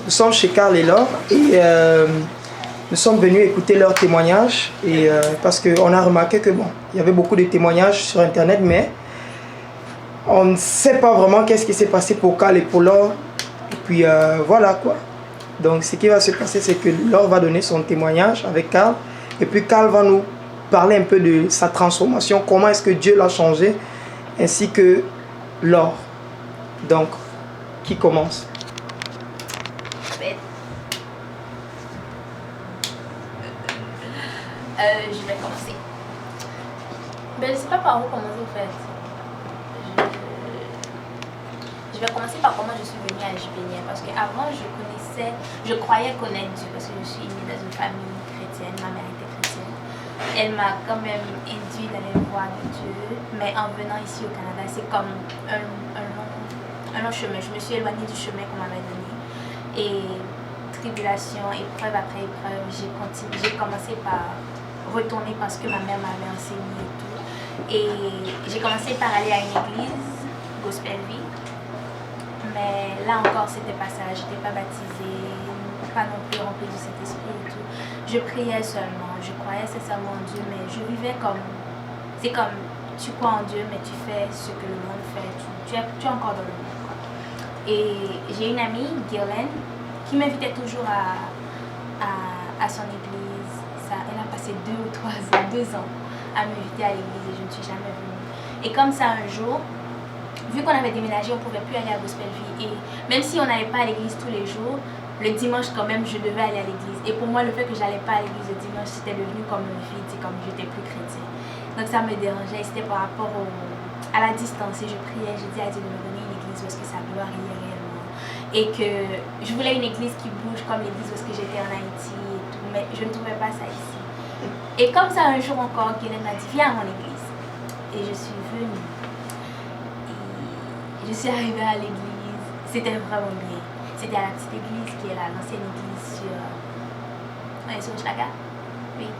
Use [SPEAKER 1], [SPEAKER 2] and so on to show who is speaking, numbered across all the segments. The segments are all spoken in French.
[SPEAKER 1] nous sommes chez Carl et Laure et nous sommes venus écouter leurs témoignages et, parce qu'on a remarqué que bon, il y avait beaucoup de témoignages sur internet, mais on ne sait pas vraiment qu'est-ce qui s'est passé pour Carl et pour Laure. Et puis voilà quoi. Donc ce qui va se passer, c'est que Laure va donner son témoignage avec Carl et puis Carl va nous parler un peu de sa transformation, comment est-ce que Dieu l'a changé, ainsi que Laure. Donc, qui commence?
[SPEAKER 2] Je vais commencer. Ben, je ne sais pas par où commencer en fait. Je vais commencer par comment je suis venue à JPN. Parce qu'avant, je croyais connaître Dieu parce que je suis née dans une famille chrétienne. Ma mère était chrétienne. Elle m'a quand même induit dans les voies de Dieu. Mais en venant ici au Canada, c'est comme un long chemin. Je me suis éloignée du chemin qu'on m'avait donné. Et tribulation, épreuve après épreuve, j'ai commencé par retourner parce que ma mère m'avait enseigné et tout. Et j'ai commencé par aller à une église, Gospel Vie. Mais là encore, c'était pas ça. Je n'étais pas baptisée, pas non plus remplie du Saint-Esprit et tout. Je priais seulement, je croyais sincèrement en Dieu, mais je vivais comme... C'est comme, tu crois en Dieu, mais tu fais ce que le monde fait. Tu es encore dans le monde, quoi. Et j'ai une amie, Guylaine, qui m'invitait toujours à son église. Elle a passé 2 ou 3 ans, 2 ans à m'inviter à l'église et je ne suis jamais venue. Et comme ça, un jour, vu qu'on avait déménagé, on ne pouvait plus aller à Gospel Vie. Et même si on n'allait pas à l'église tous les jours, le dimanche quand même, je devais aller à l'église. Et pour moi, le fait que je n'allais pas à l'église le dimanche, c'était devenu comme un vide, comme je n'étais plus chrétienne. Donc ça me dérangeait, c'était par rapport à la distance. Et je priais, je disais à Dieu de me donner une église où est-ce que sa gloire y est réellement. Et que je voulais une église qui bouge comme l'église où est-ce que j'étais en Haïti et tout, mais je ne trouvais pas ça ici. Et comme ça, un jour encore, Guylaine m'a dit, viens à mon église. Et je suis venue. Et je suis arrivée à l'église. C'était vraiment bien. C'était à la petite église qui est là, l'ancienne église sur Chaga. Oui,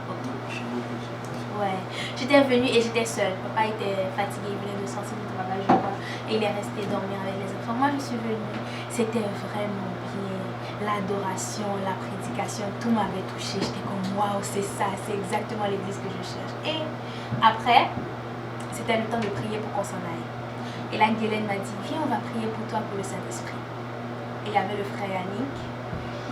[SPEAKER 2] ouais. J'étais venue et j'étais seule. Papa était fatigué, il venait de sortir du travail, je crois. Et il est resté dormir avec les enfants. Moi, je suis venue. C'était vraiment bien. L'adoration, la prédication, tout m'avait touchée. J'étais comme waouh, c'est ça, c'est exactement l'église que je cherche. Et après, c'était le temps de prier pour qu'on s'en aille. Et là, Guylaine m'a dit, viens, on va prier pour toi pour le Saint-Esprit. Et il y avait le frère Yannick,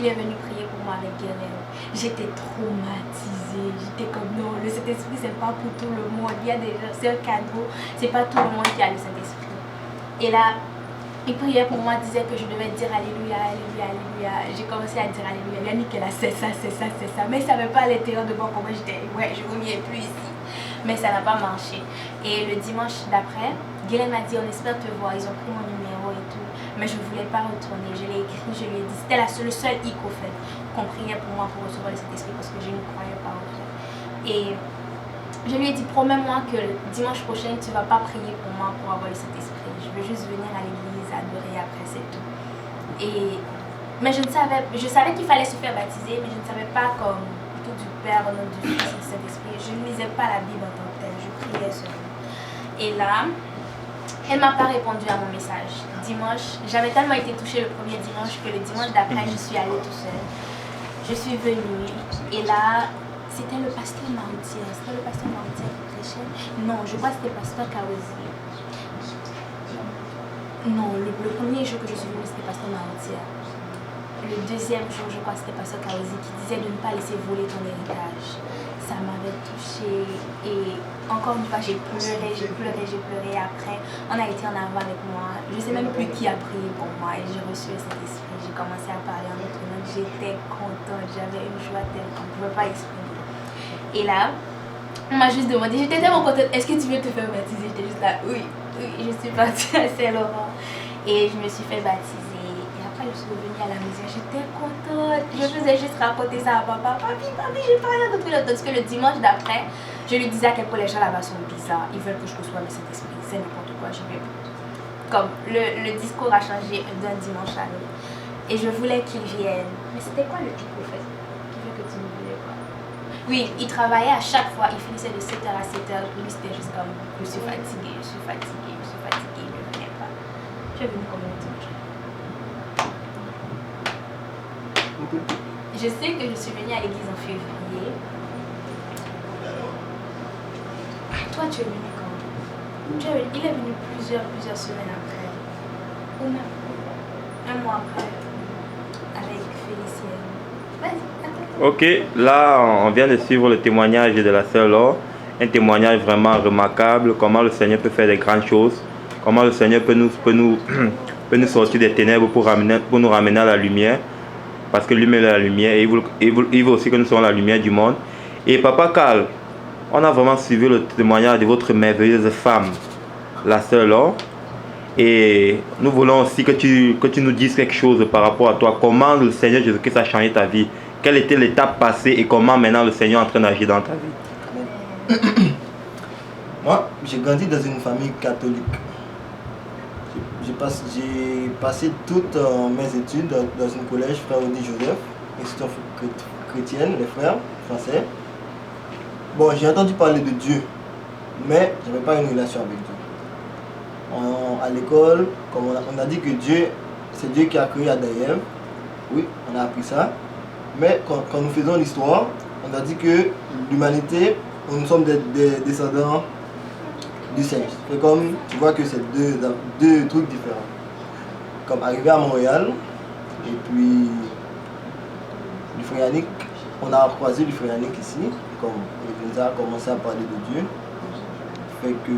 [SPEAKER 2] il est venu prier pour moi avec Guylaine. J'étais traumatisée, j'étais comme non, le Saint-Esprit c'est pas pour tout le monde. Il y a des gens, c'est un cadeau, c'est pas tout le monde qui a le Saint-Esprit. Et là, il priait pour moi, disait que je devais dire Alléluia, Alléluia, Alléluia. J'ai commencé à dire Alléluia. Yannick, elle a c'est ça, c'est ça, c'est ça. Mais il ne savait pas à l'intérieur de moi comment j'étais. Ouais, je ne reviens plus ici. Mais ça n'a pas marché. Et le dimanche d'après, Guylaine m'a dit, on espère te voir. Ils ont pris mon numéro et tout. Mais je ne voulais pas retourner. Je l'ai écrit, je lui ai dit. C'était le seul hic au fait. Qu'on priait pour moi pour recevoir le Saint-Esprit parce que je ne croyais pas au fait. Et je lui ai dit, promets-moi que le dimanche prochain, tu ne vas pas prier pour moi pour avoir le Saint-Esprit. Je veux juste venir à l'église, adorer, après c'est tout. Mais je savais qu'il fallait se faire baptiser, mais je ne savais pas comme tout du Père, au nom du Fils et du Saint-Esprit. Je ne lisais pas la Bible en tant que telle, je priais seulement. Et là, elle ne m'a pas répondu à mon message. Dimanche, j'avais tellement été touchée le premier dimanche que le dimanche d'après, je suis allée tout seule. Je suis venue et là, c'était le pasteur Maroutier. C'était le pasteur Maroutier qui prêchait. Non, je crois que c'était le pasteur Kaozi. Non, le premier jour que je suis venue, c'était pasteur Maroutier. Le deuxième jour, je crois que c'était pasteur Kaozi qui disait de ne pas laisser voler ton héritage. Ça m'avait touchée et encore une fois, j'ai pleuré. Après, on a été en avant avec moi. Je ne sais même plus qui a prié pour moi et j'ai reçu cet esprit. J'ai commencé à parler en autre langue. J'étais contente, j'avais une joie telle qu'on ne pouvait pas exprimer. Et là, on m'a juste demandé, j'étais tellement contente, est-ce que tu veux te faire baptiser? J'étais juste là, oui, je suis partie à Saint-Laurent et je me suis fait baptiser. Et après, je suis revenue à la maison, j'étais contente. Je faisais juste raconter ça à papa. Papi, j'ai pas rien d'autre. Parce que le dimanche d'après, je lui disais à quel point les gens là-bas sont bizarres. Ils veulent que je reçoive le Saint-Esprit. C'est n'importe quoi, je vais. Comme le discours a changé d'un dimanche à l'autre. Et je voulais qu'il vienne. Mais c'était quoi le truc au fait? Qui veut que tu me voulais pas? Oui, il travaillait à chaque fois. Il finissait de 7h à 7h. Lui, c'était juste comme je suis fatiguée, je ne venais pas. Tu es venu combien de temps? Je sais que je suis venue à l'église en février. Toi, tu es venu quand? Il est venu plusieurs semaines après. Ou même un mois après. Avec Félicien. Vas-y, attends.
[SPEAKER 3] Ok, là on vient de suivre le témoignage de la sœur Laure. Un témoignage vraiment remarquable. Comment le Seigneur peut faire des grandes choses. Comment le Seigneur peut nous sortir des ténèbres pour nous ramener à la lumière. Parce que lui-même est la lumière et il veut aussi que nous soyons la lumière du monde. Et Papa Carl, on a vraiment suivi le témoignage de votre merveilleuse femme, la sœur Laure. Et nous voulons aussi que tu nous dises quelque chose par rapport à toi. Comment le Seigneur Jésus-Christ a changé ta vie? Quelle était l'étape passée et comment maintenant le Seigneur est en train d'agir dans ta vie?
[SPEAKER 4] Moi, j'ai grandi dans une famille catholique. J'ai passé toutes mes études dans un collège Frère Audi Joseph, institution chrétienne, les frères français. Bon, j'ai entendu parler de Dieu, mais je n'avais pas une relation avec Dieu. À l'école, comme on a dit que Dieu, c'est Dieu qui a créé Adam et Ève. Oui, on a appris ça. Mais quand nous faisons l'histoire, on a dit que l'humanité, nous sommes des descendants du singe. C'est comme, tu vois que c'est deux trucs différents. Comme arrivé à Montréal, et puis le frère Yannick, on a croisé le frère Yannick ici, comme il nous a commencé à parler de Dieu. Fait que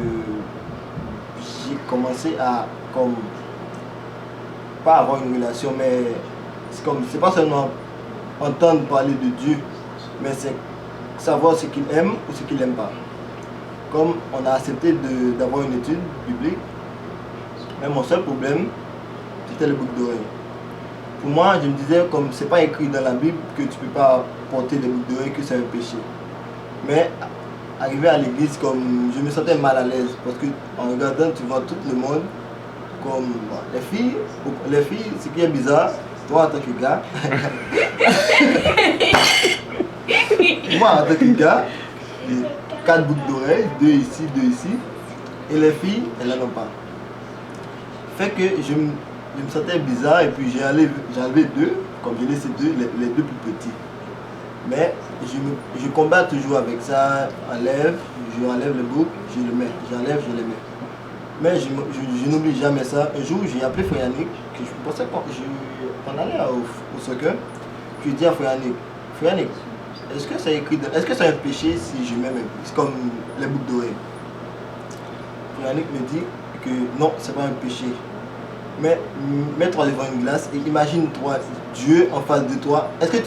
[SPEAKER 4] j'ai commencé à, comme, pas avoir une relation, mais c'est pas seulement entendre parler de Dieu, mais c'est savoir ce qu'il aime ou ce qu'il n'aime pas. Comme on a accepté d'avoir une étude biblique, mais mon seul problème, c'était le boucle d'oreille. Pour moi, je me disais, comme c'est pas écrit dans la Bible que tu ne peux pas porter des boucles d'oreille, que c'est un péché. Mais arrivé à l'église, comme je me sentais mal à l'aise, parce que en regardant, tu vois tout le monde, comme les filles, ce qui est bizarre, toi en tant que gars, moi en tant que gars, 4 boucles d'oreilles, 2 ici, 2 ici, et les filles, elles n'en ont pas. Fait que je me sentais bizarre et puis j'ai enlevé 2, comme j'ai laissé les 2 plus petits. Mais je combats toujours avec ça, je enlève le bouc, je le mets, j'enlève, je le mets. Mais je n'oublie jamais ça. Un jour, j'ai appelé Frère Yannick, que je pensais qu'on allait au soccer. Je dis à Frère Yannick, est-ce que c'est un péché si je mets c'est comme les boucles d'oreilles? Frère Yannick me dit que non, c'est pas un péché. Mais mets-toi devant une glace et imagine-toi Dieu en face de toi. Est-ce que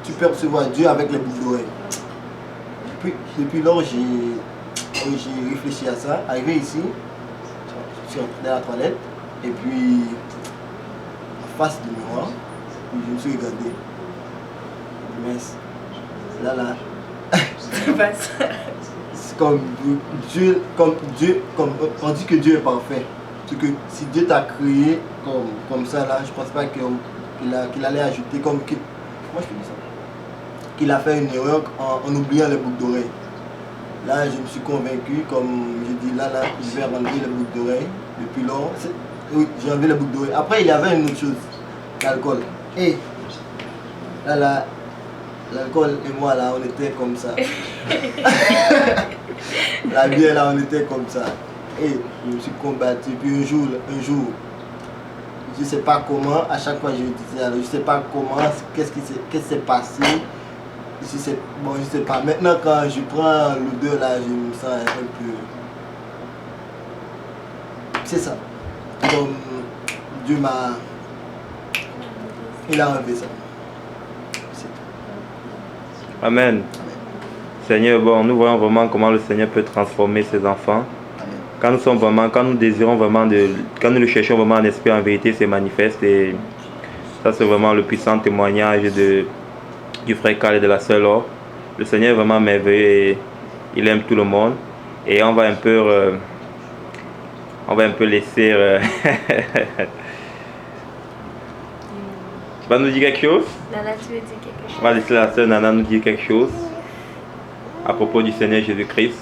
[SPEAKER 4] tu peux recevoir Dieu avec les boucles d'oreilles? Depuis lors, j'ai réfléchi à ça. Arrivé ici, je suis rentré dans la toilette et puis en face du miroir, je me suis regardé. Mais là, c'est comme Dieu, comme on dit que Dieu est parfait. C'est que si Dieu t'a créé comme ça là, je pense pas qu'il allait ajouter comment je peux dire ça? Qu'il a fait une erreur en oubliant les boucles d'oreilles. Là, je me suis convaincu, comme je dis là, je vais enlever les boucles d'oreilles. Depuis lors, oui, j'ai enlevé les boucles d'oreilles. Après, il y avait une autre chose, l'alcool. Et là, l'alcool et moi là, on était comme ça. La bière là, on était comme ça. Et je me suis combattu. Puis un jour, je ne sais pas comment, à chaque fois je disais, alors, je ne sais pas comment, qu'est-ce qui s'est passé. Je sais pas. Maintenant, quand je prends l'odeur là, je me sens un peu. C'est ça. Comme Dieu il a enlevé ça.
[SPEAKER 3] Amen. Seigneur, bon, nous voyons vraiment comment le Seigneur peut transformer ses enfants.
[SPEAKER 4] Amen.
[SPEAKER 3] Quand nous désirons vraiment, quand nous le cherchons vraiment en esprit, en vérité, c'est manifeste. Et ça, c'est vraiment le puissant témoignage du frère Carl et de la sœur Laure. Le Seigneur est vraiment merveilleux et il aime tout le monde. Et on va un peu laisser... Tu vas nous dire quelque chose?
[SPEAKER 2] Nana, tu veux dire quelque chose?
[SPEAKER 3] On va laisser la sœur Nana nous dire quelque chose à propos du Seigneur Jésus-Christ.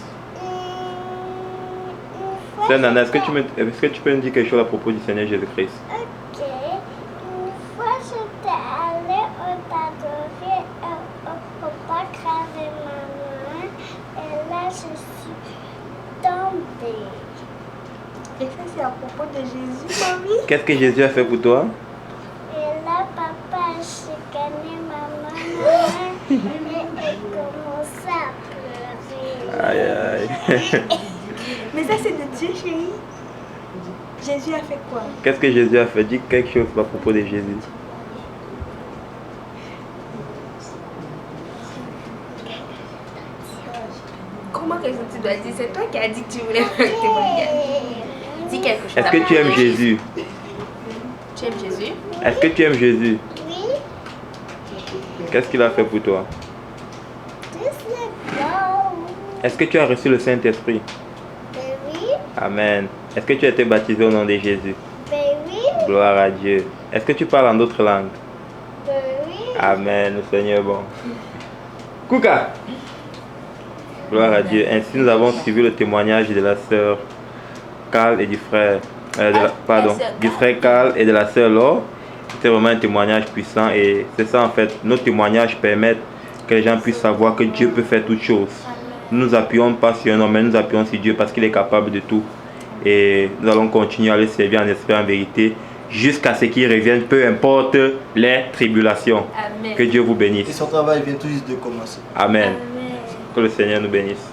[SPEAKER 3] Sœur Nana, est-ce que tu peux nous dire quelque chose à propos du Seigneur Jésus-Christ?
[SPEAKER 5] Ok, une fois j'étais allée au
[SPEAKER 2] c'est à propos de Jésus, mamie.
[SPEAKER 3] Qu'est-ce que Jésus a fait pour toi?
[SPEAKER 5] Et là, papa a chicané maman et elle commençait à pleurer.
[SPEAKER 3] Aïe, aïe.
[SPEAKER 2] Mais ça, c'est de Dieu, chérie. Jésus a fait quoi?
[SPEAKER 3] Qu'est-ce que Jésus a fait? Dis quelque chose à propos de Jésus.
[SPEAKER 2] Comment que tu dois dire? C'est toi qui as dit que tu voulais faire le témoignage. Dis quelque chose.
[SPEAKER 3] Est-ce que tu aimes Jésus?
[SPEAKER 2] Tu aimes Jésus?
[SPEAKER 3] Est-ce que tu aimes Jésus?
[SPEAKER 5] Oui,
[SPEAKER 3] Qu'est-ce qu'il a fait pour toi?
[SPEAKER 5] just let go.
[SPEAKER 3] Est-ce que tu as reçu le Saint-Esprit?
[SPEAKER 5] Baby,
[SPEAKER 3] Amen. Est-ce que tu as été baptisé au nom de Jésus?
[SPEAKER 5] baby,
[SPEAKER 3] Gloire à Dieu. Est-ce que tu parles en d'autres langues?
[SPEAKER 5] baby.
[SPEAKER 3] Amen, le Seigneur est bon. Kouka! Gloire à Dieu. Ainsi, nous avons suivi le témoignage de la sœur Carl et du frère, du frère Carl et de la sœur Laure. C'était vraiment un témoignage puissant et c'est ça en fait. Nos témoignages permettent que les gens puissent savoir que Dieu peut faire toutes choses. Nous ne nous appuyons pas sur un homme, mais nous nous appuyons sur Dieu parce qu'il est capable de tout. Et nous allons continuer à le servir en esprit, en vérité, jusqu'à ce qu'il revienne, peu importe les tribulations.
[SPEAKER 2] Amen.
[SPEAKER 3] Que Dieu vous
[SPEAKER 4] Et
[SPEAKER 3] bénisse.
[SPEAKER 4] son travail vient tout juste de commencer.
[SPEAKER 3] Amen.
[SPEAKER 2] Amen.
[SPEAKER 3] Que le Seigneur nous bénisse.